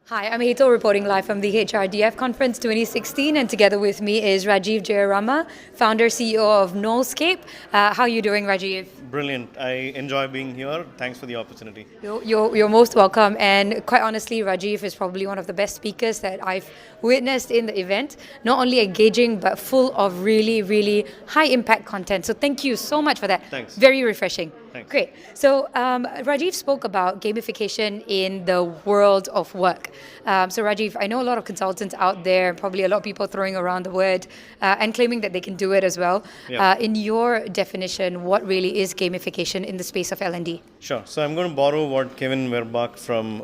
Hi, I'm Hetal reporting live from the HRDF Conference 2016, and together with me is Rajiv Jayaraman, founder CEO of KNOLSKAPE. How are you doing, Rajiv? Brilliant. I enjoy being here. Thanks for the opportunity. You're most welcome, and quite honestly, Rajiv is probably one of the best speakers that I've witnessed in the event. Not only engaging, but full of really, really high impact content. So thank you so much for that. Thanks. Very refreshing. Thanks. Great. So Rajiv spoke about gamification in the world of work. So Rajiv, I know a lot of consultants out there, probably a lot of people throwing around the word and claiming that they can do it as well. Yeah. In your definition, what really is gamification in the space of L&D? Sure. So I'm going to borrow what Kevin Werbach from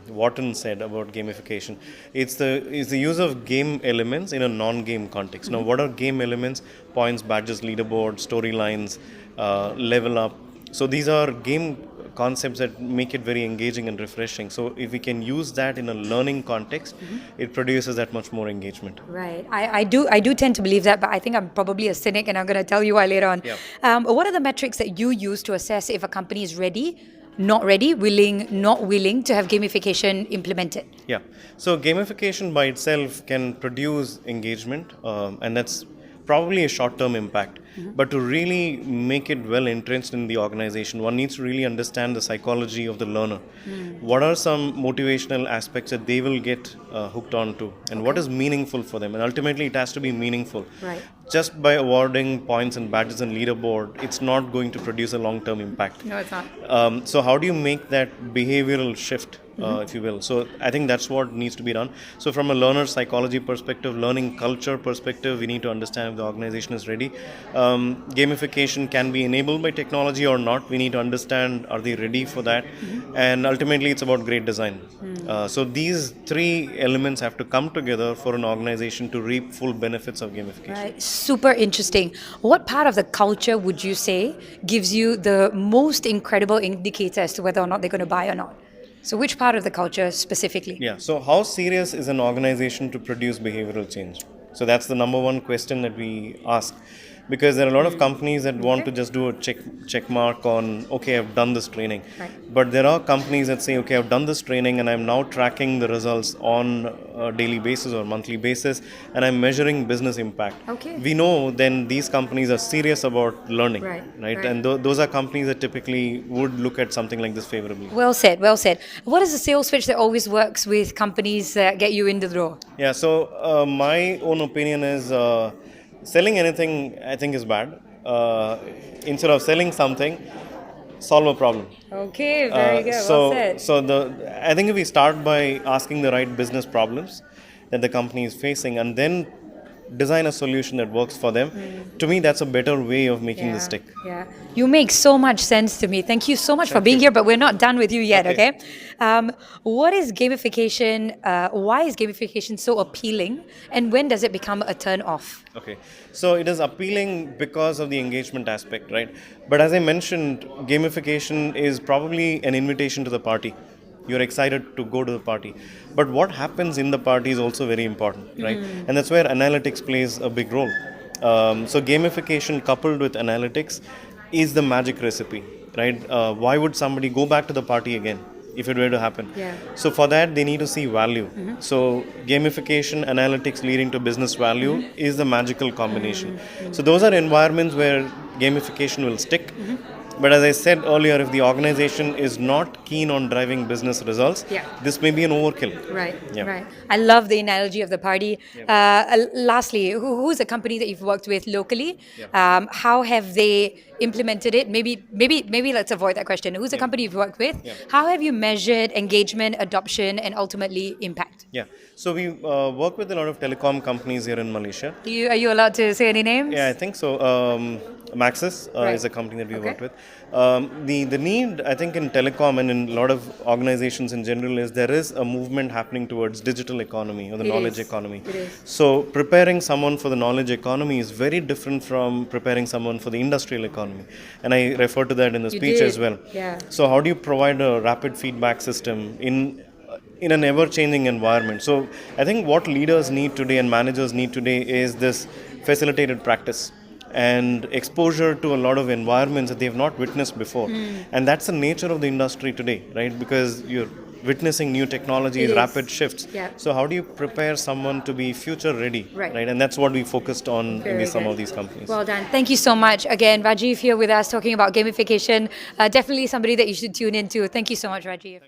Wharton said about gamification. It's the use of game elements in a non-game context. Now, what are game elements? Points, badges, leaderboard, storylines, level up. So these are game concepts that make it very engaging and refreshing. So if we can use that in a learning context, it produces that much more engagement. Right. I do tend to believe that, but I think I'm probably a cynic, and I'm going to tell you why later on. Yeah. What are the metrics that you use to assess if a company is ready, not ready, willing, not willing to have gamification implemented? Yeah. So gamification by itself can produce engagement, and that's probably a short-term impact. But to really make it well entrenched in the organization, one needs to really understand the psychology of the learner. What are some motivational aspects that they will get hooked onto, and what is meaningful for them? And ultimately, it has to be meaningful. Right. Just by awarding points and badges and leaderboard, it's not going to produce a long-term impact. No, it's not. So how do you make that behavioral shift, if you will? So I think that's what needs to be done. So from a learner psychology perspective, learning culture perspective, we need to understand if the organization is ready. Gamification can be enabled by technology or not. We need to understand, are they ready for that? And ultimately, it's about great design. So these three elements have to come together for an organization to reap full benefits of gamification. Right. Super interesting. What part of the culture would you say gives you the most incredible indicator as to whether or not they're going to buy or not? So which part of the culture specifically? Yeah. So how serious is an organization to produce behavioral change? So that's the number one question that we ask. Because there are a lot of companies that want to just do a check mark on, okay, I've done this training. Right. But there are companies that say, okay, I've done this training and I'm now tracking the results on a daily basis or monthly basis, and I'm measuring business impact. Okay. We know then these companies are serious about learning. Right. And those are companies that typically would look at something like this favorably. Well said, well said. What is the sales pitch that always works with companies that get you in the door? Yeah, so my own opinion is selling anything I think is bad. Instead of selling something, solve a problem. Okay, very good, well said. I think if we start by asking the right business problems that the company is facing and then design a solution that works for them, to me that's a better way of making this stick. Yeah, you make so much sense to me. Thank you so much for being here, but we're not done with you yet, okay? What is gamification? Why is gamification so appealing? And when does it become a turn off? Okay, so it is appealing because of the engagement aspect, right? But as I mentioned, gamification is probably an invitation to the party. You're excited to go to the party. But what happens in the party is also very important, right? And that's where analytics plays a big role. So gamification coupled with analytics is the magic recipe, right? Why would somebody go back to the party again if it were to happen? Yeah. So for that, they need to see value. So gamification, analytics leading to business value is the magical combination. So those are environments where gamification will stick. But as I said earlier, if the organization is not keen on driving business results, this may be an overkill. Right, Yeah. right. I love the analogy of the party. Lastly, who's a company that you've worked with locally? How have they implemented it? Maybe let's avoid that question. Who's a company you've worked with? How have you measured engagement, adoption, and ultimately impact? Yeah. So we work with a lot of telecom companies here in Malaysia. Are you allowed to say any names? Yeah, I think so. Maxis is a company that we worked with. The need, I think, in telecom and in a lot of organizations in general is there is a movement happening towards digital economy or the knowledge economy. It is. So preparing someone for the knowledge economy is very different from preparing someone for the industrial economy. And I referred to that in the speech as well. Yeah. So how do you provide a rapid feedback system in an ever-changing environment? So I think what leaders need today and managers need today is this facilitated practice and exposure to a lot of environments that they have not witnessed before. And that's the nature of the industry today, right? Because you're witnessing new technologies, It is. rapid shifts. Yeah. So how do you prepare someone to be future ready? Right. And that's what we focused on Very in some good. of these companies. Well done. Thank you so much. Again, Rajiv here with us talking about gamification. Definitely somebody that you should tune into. Thank you so much, Rajiv.